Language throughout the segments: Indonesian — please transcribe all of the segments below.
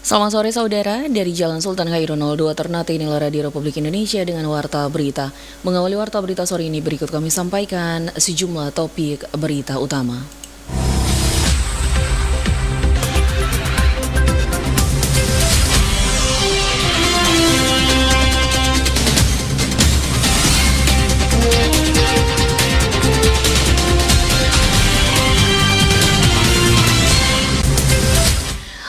Selamat sore saudara, dari Jalan Sultan Hairunol 2 Ternate inilah Radio Republik Indonesia dengan Warta Berita. Mengawali Warta Berita sore ini berikut kami sampaikan sejumlah topik berita utama.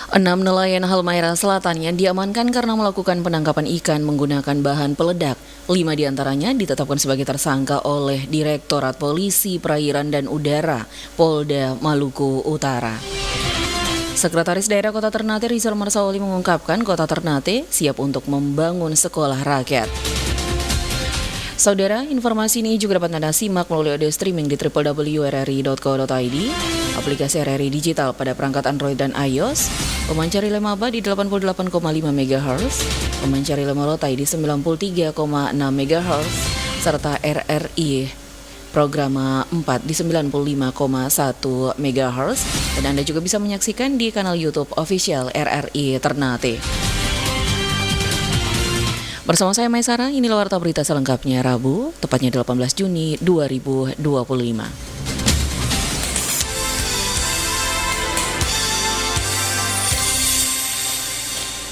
Enam nelayan Halmahera Selatan yang diamankan karena melakukan penangkapan ikan menggunakan bahan peledak. 5 diantaranya ditetapkan sebagai tersangka oleh Direktorat Polisi Perairan dan Udara Polda Maluku Utara. Sekretaris Daerah Kota Ternate Rizal Marsaoli mengungkapkan Kota Ternate siap untuk membangun sekolah rakyat. Saudara, informasi ini juga dapat Anda simak melalui audio streaming di www.rri.co.id, aplikasi RRI Digital pada perangkat Android dan iOS, pemancar Lemaba di 88,5 MHz, pemancar Lemalotai di 93,6 MHz, serta RRI Programa 4 di 95,1 MHz, dan Anda juga bisa menyaksikan di kanal YouTube official RRI Ternate. Bersama saya Maisara, inilah Warta Berita selengkapnya Rabu, tepatnya 18 Juni 2025.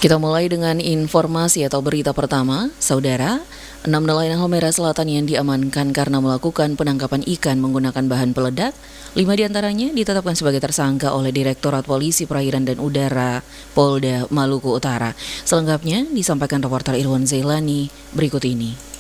Kita mulai dengan informasi atau berita pertama, saudara. 6 nelayan Halmahera Selatan yang diamankan karena melakukan penangkapan ikan menggunakan bahan peledak. 5 diantaranya ditetapkan sebagai tersangka oleh Direktorat Polisi Perairan dan Udara Polda Maluku Utara. Selengkapnya disampaikan reporter Irwan Zailani berikut ini.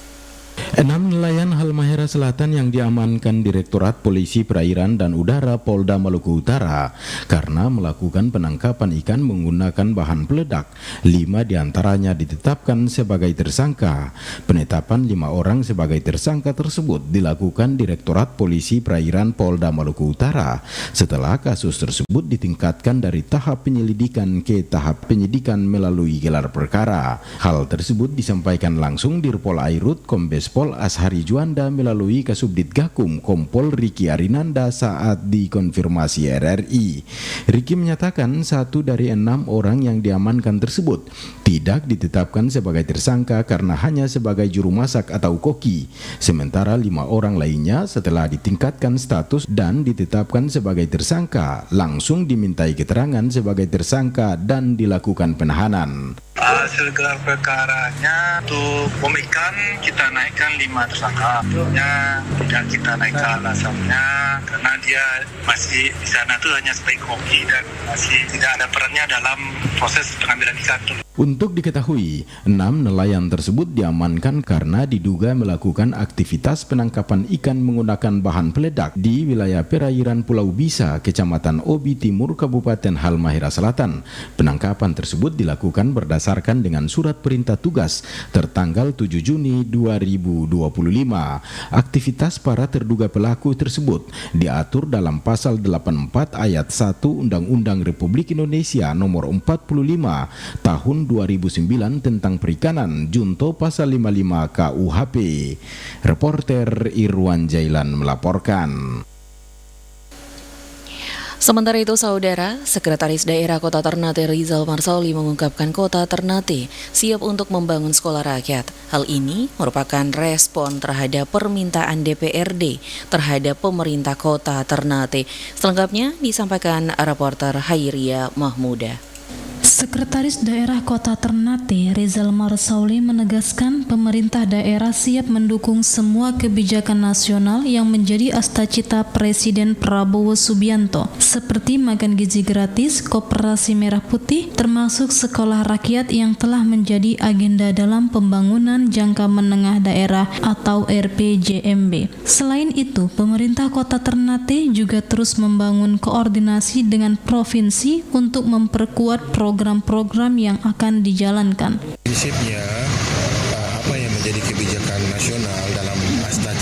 6 nelayan Halmahera Selatan yang diamankan Direktorat Polisi Perairan dan Udara Polda Maluku Utara karena melakukan penangkapan ikan menggunakan bahan peledak. 5 diantaranya ditetapkan sebagai tersangka. Penetapan 5 orang sebagai tersangka tersebut dilakukan Direktorat Polisi Perairan Polda Maluku Utara setelah kasus tersebut ditingkatkan dari tahap penyelidikan ke tahap penyidikan melalui gelar perkara. Hal tersebut disampaikan langsung Dirpol Airut Kombes Pol Ashari Juanda melalui Kasubdit Gakum Kompol Riki Arinanda saat dikonfirmasi RRI. Riki menyatakan 1 dari 6 orang yang diamankan tersebut tidak ditetapkan sebagai tersangka karena hanya sebagai juru masak atau koki. Sementara 5 orang lainnya setelah ditingkatkan status dan ditetapkan sebagai tersangka langsung dimintai keterangan sebagai tersangka dan dilakukan penahanan. Hasil gelar perkaranya untuk bom ikan kita naikkan 5 tersangka. Sebelumnya tidak kita naikkan alasannya karena dia masih di sana tuh hanya sebagai koki dan masih tidak ada perannya dalam proses pengambilan ikan. Untuk diketahui, 6 nelayan tersebut diamankan karena diduga melakukan aktivitas penangkapan ikan menggunakan bahan peledak di wilayah perairan Pulau Bisa, Kecamatan Obi Timur, Kabupaten Halmahera Selatan. Penangkapan tersebut dilakukan berdasarkan dengan surat perintah tugas tertanggal 7 Juni 2025. Aktivitas para terduga pelaku tersebut diatur dalam pasal 84 ayat 1 Undang-Undang Republik Indonesia nomor 45 tahun 2009 tentang perikanan junto pasal 55 KUHP. Reporter Irwan Jailan melaporkan. Sementara itu, saudara, Sekretaris Daerah Kota Ternate Rizal Marsaoli mengungkapkan Kota Ternate siap untuk membangun sekolah rakyat. Hal ini merupakan respon terhadap permintaan DPRD terhadap pemerintah Kota Ternate. Selengkapnya disampaikan reporter Hairia Mahmuda. Sekretaris Daerah Kota Ternate Rizal Marsaoli menegaskan pemerintah daerah siap mendukung semua kebijakan nasional yang menjadi cita-cita Presiden Prabowo Subianto seperti makan gizi gratis, koperasi merah putih, termasuk sekolah rakyat yang telah menjadi agenda dalam pembangunan jangka menengah daerah atau RPJMB. Selain itu, pemerintah Kota Ternate juga terus membangun koordinasi dengan provinsi untuk memperkuat program-program yang akan dijalankan. Prinsipnya apa yang menjadi kebijakan nasional dalam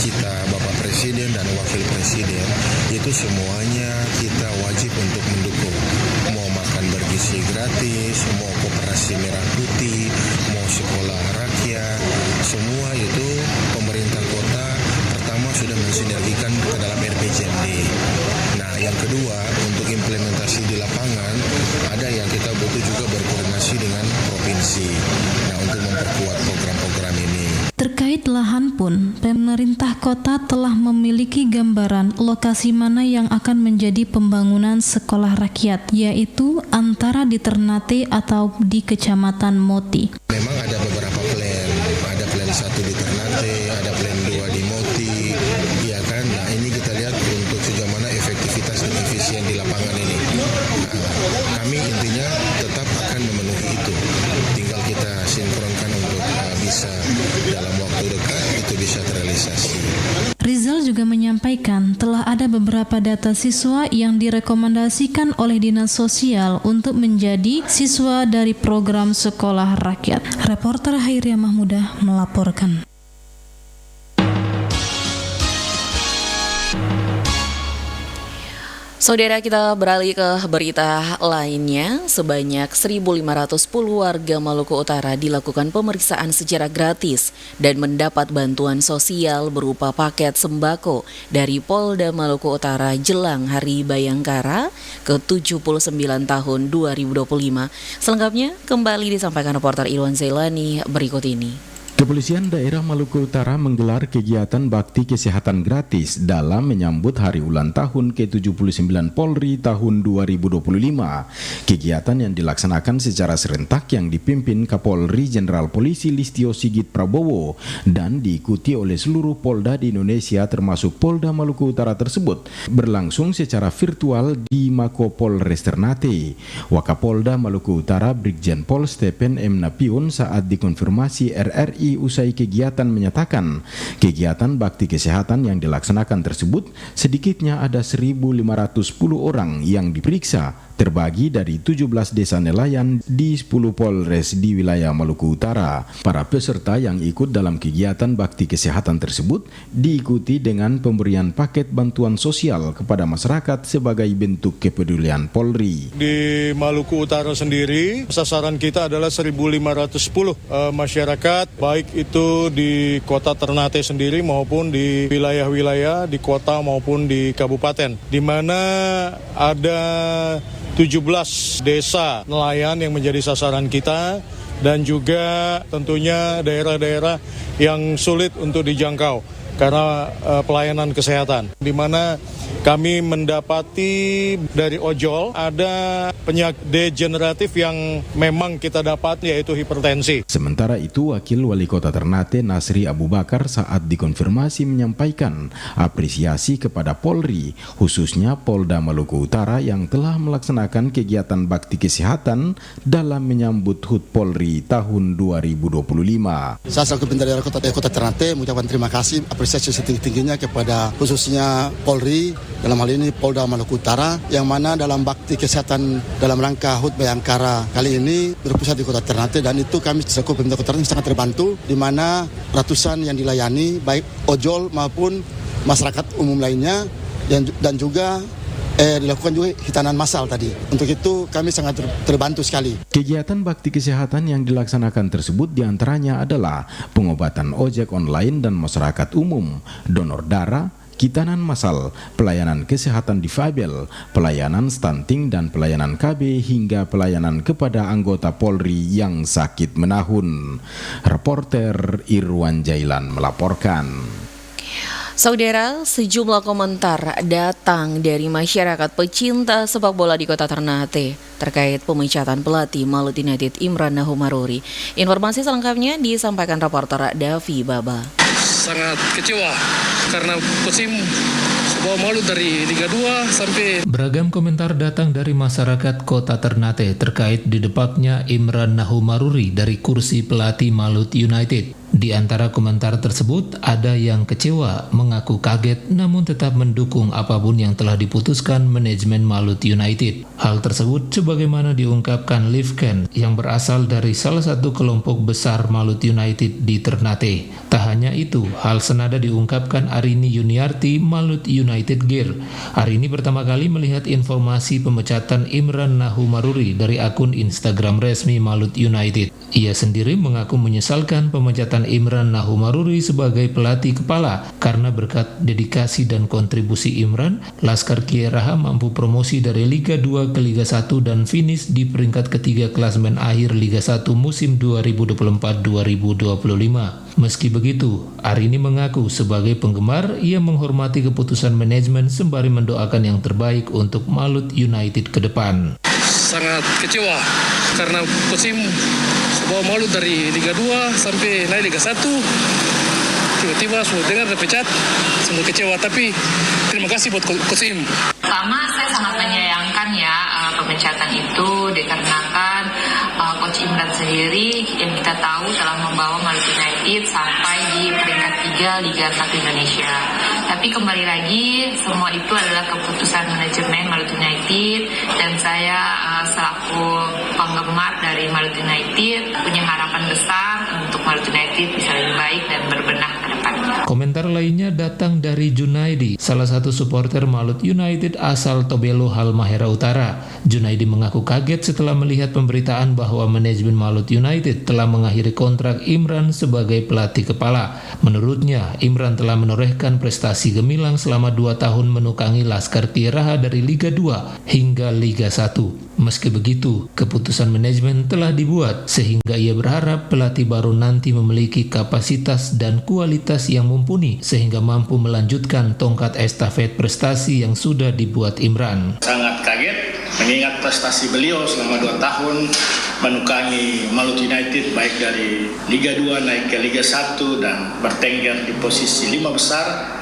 cita Bapak Presiden dan Wakil Presiden itu semuanya kita wajib untuk mendukung. Mau makan bergizi gratis, mau koperasi merah putih, mau sekolah rakyat, semua itu pemerintah kota pertama sudah mensinergikan ke dalam RPJMD. Nah, yang kedua untuk implementasi di lapangan ada yang kita butuh juga berkoordinasi lahan pun, pemerintah kota telah memiliki gambaran lokasi mana yang akan menjadi pembangunan sekolah rakyat, yaitu antara di Ternate atau di Kecamatan Moti. Memang ada beberapa plan, ada plan 1 di Ternate, ada plan 2 di Moti, ya kan? Nah ini kita lihat untuk sejauh mana efektivitas dan efisien di lapangan ini. Kami intinya tetap akan memenuhi itu, tinggal kita sinkronkan untuk bisa dalam waktu dekat itu bisa terrealisasi. Rizal juga menyampaikan telah ada beberapa data siswa yang direkomendasikan oleh Dinas Sosial untuk menjadi siswa dari program sekolah rakyat. Reporter Hairia Mahmudah melaporkan. Saudara, kita beralih ke berita lainnya. Sebanyak 1.510 warga Maluku Utara dilakukan pemeriksaan secara gratis dan mendapat bantuan sosial berupa paket sembako dari Polda Maluku Utara jelang Hari Bayangkara ke-79 tahun 2025. Selengkapnya kembali disampaikan reporter Ilwan Zailani berikut ini. Kepolisian Daerah Maluku Utara menggelar kegiatan bakti kesehatan gratis dalam menyambut hari ulang tahun ke-79 Polri tahun 2025. Kegiatan yang dilaksanakan secara serentak yang dipimpin Kapolri Jenderal Polisi Listio Sigit Prabowo dan diikuti oleh seluruh Polda di Indonesia termasuk Polda Maluku Utara tersebut berlangsung secara virtual di Mako Polres Ternate. Wakapolda Maluku Utara Brigjen Pol Stephen M. Napion saat dikonfirmasi RRI usai kegiatan menyatakan kegiatan bakti kesehatan yang dilaksanakan tersebut sedikitnya ada 1.510 orang yang diperiksa terbagi dari 17 desa nelayan di 10 polres di wilayah Maluku Utara. Para peserta yang ikut dalam kegiatan bakti kesehatan tersebut diikuti dengan pemberian paket bantuan sosial kepada masyarakat sebagai bentuk kepedulian Polri. Di Maluku Utara sendiri, sasaran kita adalah 1.510 masyarakat, baik itu di kota Ternate sendiri maupun di wilayah-wilayah di kota maupun di kabupaten, di mana ada 17 desa nelayan yang menjadi sasaran kita dan juga tentunya daerah-daerah yang sulit untuk dijangkau karena pelayanan kesehatan, di mana kami mendapati dari ojol ada penyakit degeneratif yang memang kita dapat, yaitu hipertensi. Sementara itu, Wakil Wali Kota Ternate Nasri Abu Bakar saat dikonfirmasi menyampaikan apresiasi kepada Polri, khususnya Polda Maluku Utara yang telah melaksanakan kegiatan bakti kesehatan dalam menyambut HUT Polri tahun 2025. Saya selaku Pimpinan Daerah Kota Ternate mengucapkan terima kasih, apresiasi setinggi-tingginya kepada khususnya Polri, dalam hal ini Polda Maluku Utara, yang mana dalam bakti kesehatan dalam rangka HUT Bayangkara kali ini berpusat di Kota Ternate, dan itu kami selaku pemerintah Kota Ternate sangat terbantu, di mana ratusan yang dilayani baik ojol maupun masyarakat umum lainnya, dan juga dilakukan juga hitanan massal tadi. Untuk itu kami sangat terbantu sekali. Kegiatan bakti kesehatan yang dilaksanakan tersebut diantaranya adalah pengobatan ojek online dan masyarakat umum, donor darah, hitanan massal, pelayanan kesehatan difabel, pelayanan stunting dan pelayanan KB hingga pelayanan kepada anggota Polri yang sakit menahun. Reporter Irwan Jailan melaporkan. Saudara, sejumlah komentar datang dari masyarakat pecinta sepak bola di Kota Ternate terkait pemecatan pelatih Malut United Imran Nahumaruri. Informasi selengkapnya disampaikan reporter Davi Baba. Sangat kecewa karena musim bawa Malut dari Liga 2 sampai... Beragam komentar datang dari masyarakat Kota Ternate terkait didepaknya Imran Nahumaruri dari kursi pelatih Malut United. Di antara komentar tersebut, ada yang kecewa, mengaku kaget, namun tetap mendukung apapun yang telah diputuskan manajemen Malut United. Hal tersebut sebagaimana diungkapkan Livken yang berasal dari salah satu kelompok besar Malut United di Ternate. Tak hanya itu, hal senada diungkapkan Arini Yuniarti Malut United Gear. Arini pertama kali melihat informasi pemecatan Imran Nahumaruri dari akun Instagram resmi Malut United. Ia sendiri mengaku menyesalkan pemecatan Imran Nahumaruri sebagai pelatih kepala karena berkat dedikasi dan kontribusi Imran, Laskar Kiai-Raha mampu promosi dari Liga 2 ke Liga 1 dan finish di peringkat ketiga klasemen akhir Liga 1 musim 2024-2025. Meski begitu, Arini mengaku sebagai penggemar ia menghormati keputusan manajemen sembari mendoakan yang terbaik untuk Malut United ke depan. Sangat kecewa karena musim sebuah Malut dari Liga 2 sampai naik Liga 1. Tiba-tiba sudah dengar dipecat, sungguh kecewa, tapi terima kasih buat Coach Im. Pertama, saya sangat menyayangkan ya pemecatan itu dikarenakan Coach Imran sendiri yang kita tahu telah membawa Malut United sampai di peringkat 3 Liga 1 Indonesia. Tapi kembali lagi, semua itu adalah keputusan manajemen Malut United dan saya selaku penggemar dari Malut United punya harapan besar untuk Malut United bisa lebih baik dan berbenah ke depan. Komentar lainnya datang dari Junaidi, salah satu supporter Malut United asal Tobelo Halmahera Utara. Junaidi mengaku kaget setelah melihat pemberitaan bahwa manajemen Malut United telah mengakhiri kontrak Imran sebagai pelatih kepala. Menurutnya, Imran telah menorehkan prestasi gemilang selama 2 tahun menukangi Laskar Kiai-Raha dari Liga 2 hingga Liga 1. Meski begitu, keputusan manajemen telah dibuat sehingga ia berharap pelatih baru nanti memiliki kapasitas dan kualitas yang mumpuni sehingga mampu melanjutkan tongkat estafet prestasi yang sudah dibuat Imran. Sangat kaget mengingat prestasi beliau selama 2 tahun menukangi Malut United baik dari Liga 2 naik ke Liga 1 dan bertengger di posisi 5 besar,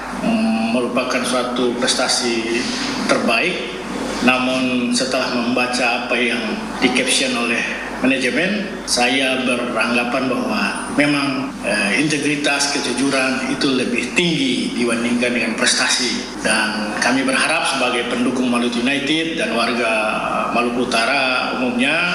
merupakan suatu prestasi terbaik. Namun setelah membaca apa yang di-caption oleh manajemen, saya beranggapan bahwa memang integritas, kejujuran itu lebih tinggi dibandingkan dengan prestasi. Dan kami berharap sebagai pendukung Malut United dan warga Maluku Utara umumnya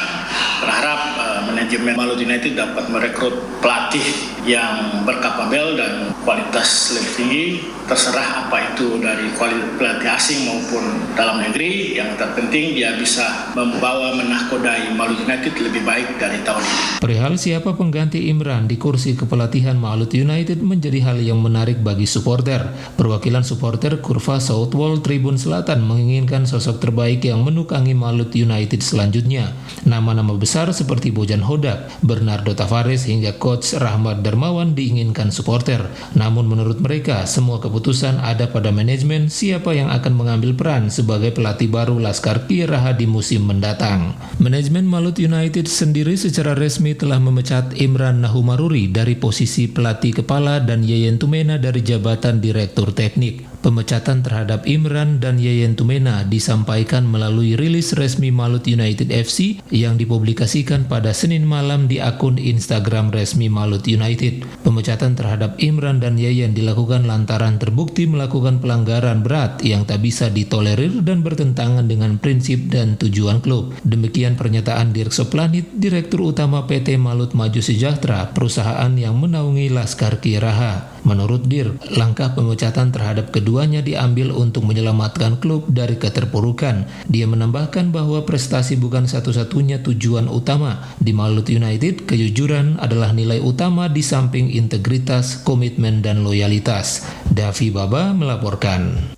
berharap manajemen Malut United dapat merekrut pelatih yang berkapabel dan kualitas lebih tinggi, terserah apa itu dari kualitas pelatih asing maupun dalam negeri. Yang terpenting dia bisa membawa menahkodai Malut United lebih baik dari tahun ini. Perihal siapa pengganti Imran di kursi kepelatihan Malut United menjadi hal yang menarik bagi supporter. Perwakilan supporter Kurva Southwall Tribun Selatan menginginkan sosok terbaik yang menukangi Malut United selanjutnya. Nama-nama besar seperti Bojan Hodak, Bernardo Tavares hingga Coach Rahmat Darmawan diinginkan supporter. Namun menurut mereka, semua keputusan ada pada manajemen siapa yang akan mengambil peran sebagai pelatih baru Laskar Kiai-Raha di musim mendatang. Manajemen Malut United sendiri secara resmi telah memecat Imran Nahumaruri dari posisi pelatih kepala dan Yeyen Tumena dari jabatan direktur teknik. Pemecatan terhadap Imran dan Yeyen Tumena disampaikan melalui rilis resmi Malut United FC yang dipublikasikan pada Senin malam di akun Instagram resmi Malut United. Pemecatan terhadap Imran dan Yeyen dilakukan lantaran terbukti melakukan pelanggaran berat yang tak bisa ditolerir dan bertentangan dengan prinsip dan tujuan klub. Demikian pernyataan Dirk Soplanit, Direktur Utama PT Malut Maju Sejahtera, perusahaan yang menaungi Laskar Kiai-Raha. Menurut Dirk, langkah pemecatan terhadap keduanya diambil untuk menyelamatkan klub dari keterpurukan. Dia menambahkan bahwa prestasi bukan satu-satunya tujuan utama. Di Malut United, kejujuran adalah nilai utama di samping integritas, komitmen, dan loyalitas. Davi Baba melaporkan.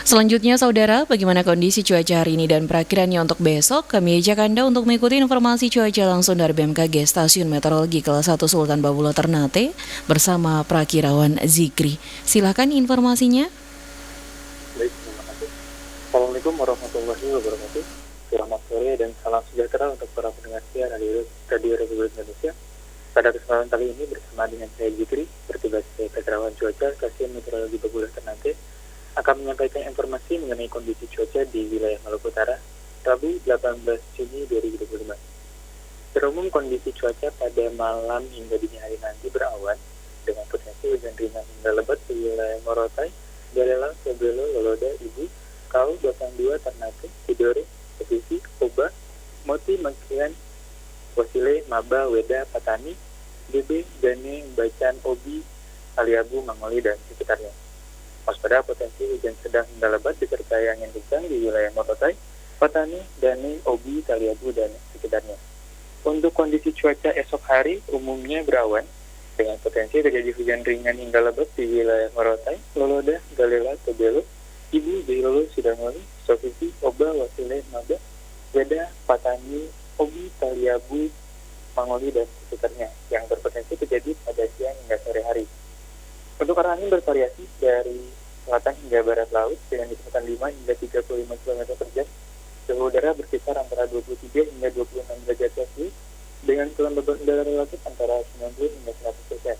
Selanjutnya, saudara, bagaimana kondisi cuaca hari ini dan perakhirannya untuk besok? Kami ajak Anda untuk mengikuti informasi cuaca langsung dari BMKG Stasiun Meteorologi Kelas 1 Sultan Babulo Ternate bersama Prakirawan Zikri. Silakan informasinya. Baik, terima kasih. Assalamualaikum warahmatullahi wabarakatuh. Selamat sore dan salam sejahtera untuk para pendengar setia Radio Republik Indonesia. Pada kesempatan kali ini bersama dengan saya Zikri, bertugas sebagai Prakirawan Cuaca Stasiun Meteorologi Babulo Ternate, akan menyampaikan informasi mengenai kondisi cuaca di wilayah Maluku Utara, Rabu 18 Juni 2025. Secara umum kondisi cuaca pada malam hingga dini hari nanti berawan dengan potensi hujan ringan hingga lebat di wilayah Morotai, Galela, Tobelo, Loloda, Ibu, Kau, 82, Ternate, Tidore, Petisi, Oba, Moti, Makian, Maba, Weda, Patani, DB, Dane, Bacan, Obi, Taliabu, Mangoli, dan sekitarnya. Waspada potensi hujan sedang hingga lebat disertai angin kencang di wilayah Morotai, Patani, Dane, Obi, Taliabu, dan sekitarnya. Untuk kondisi cuaca esok hari umumnya berawan, dengan potensi terjadi hujan ringan hingga lebat di wilayah Morotai, Loloda, Galela, Tobelo, Ibu, Jailolo, Sidamoli, Sofisi, Oba, Wasile, Maba, Weda, Patani, Obi, Taliabu, Mangoli, dan sekitarnya yang berpotensi terjadi pada siang hingga sore hari. Untuk arah angin bervariasi dari selatan hingga barat laut dengan kecepatan 5 hingga 35 km per jam. Suhu udara berkisar antara 23 hingga 26 derajat Celcius dengan kelembaban udara relatif antara 90 hingga 100%.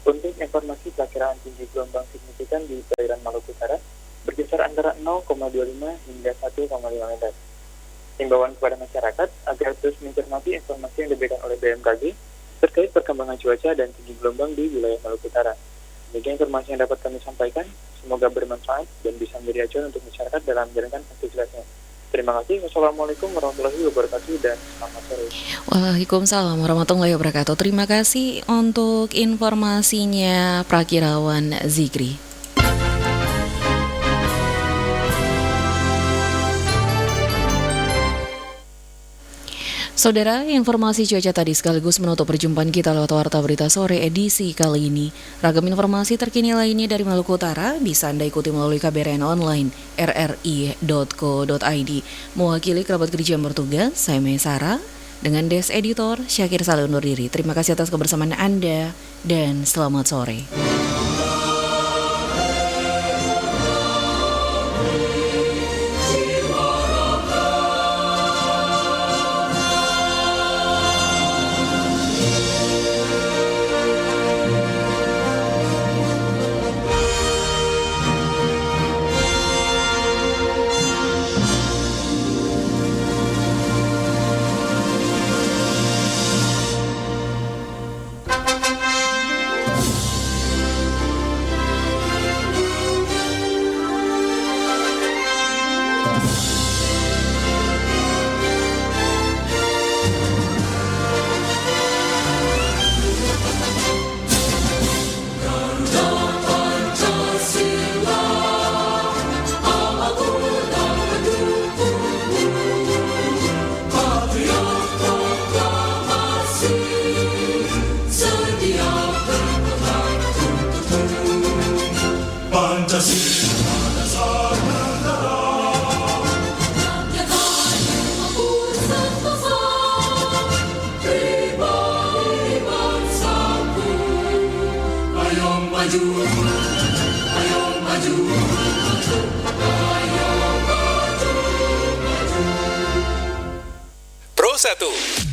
Untuk informasi perakiraan tinggi gelombang signifikan di perairan Maluku Utara berkisar antara 0,25 hingga 1,5 meter. Himbauan kepada masyarakat agar terus mencermati informasi yang diberikan oleh BMKG terkait perkembangan cuaca dan tinggi gelombang di wilayah Maluku Utara. Demikian informasi yang dapat kami sampaikan, semoga bermanfaat dan bisa menjadi acuan untuk masyarakat dalam menjalankan aktivitasnya. Terima kasih. Wassalamualaikum warahmatullahi wabarakatuh dan selamat sore. Waalaikumsalam warahmatullahi wabarakatuh. Terima kasih untuk informasinya Prakirawan Zikri. Saudara, informasi cuaca tadi sekaligus menutup perjumpaan kita lewat Warta Berita Sore edisi kali ini. Ragam informasi terkini lainnya dari Maluku Utara bisa Anda ikuti melalui KBRN online rri.co.id. Mewakili kerabat kerja yang bertugas, saya Maisara, dengan Des Editor Syakir Saleh undur diri. Terima kasih atas kebersamaan Anda dan selamat sore. Pro 1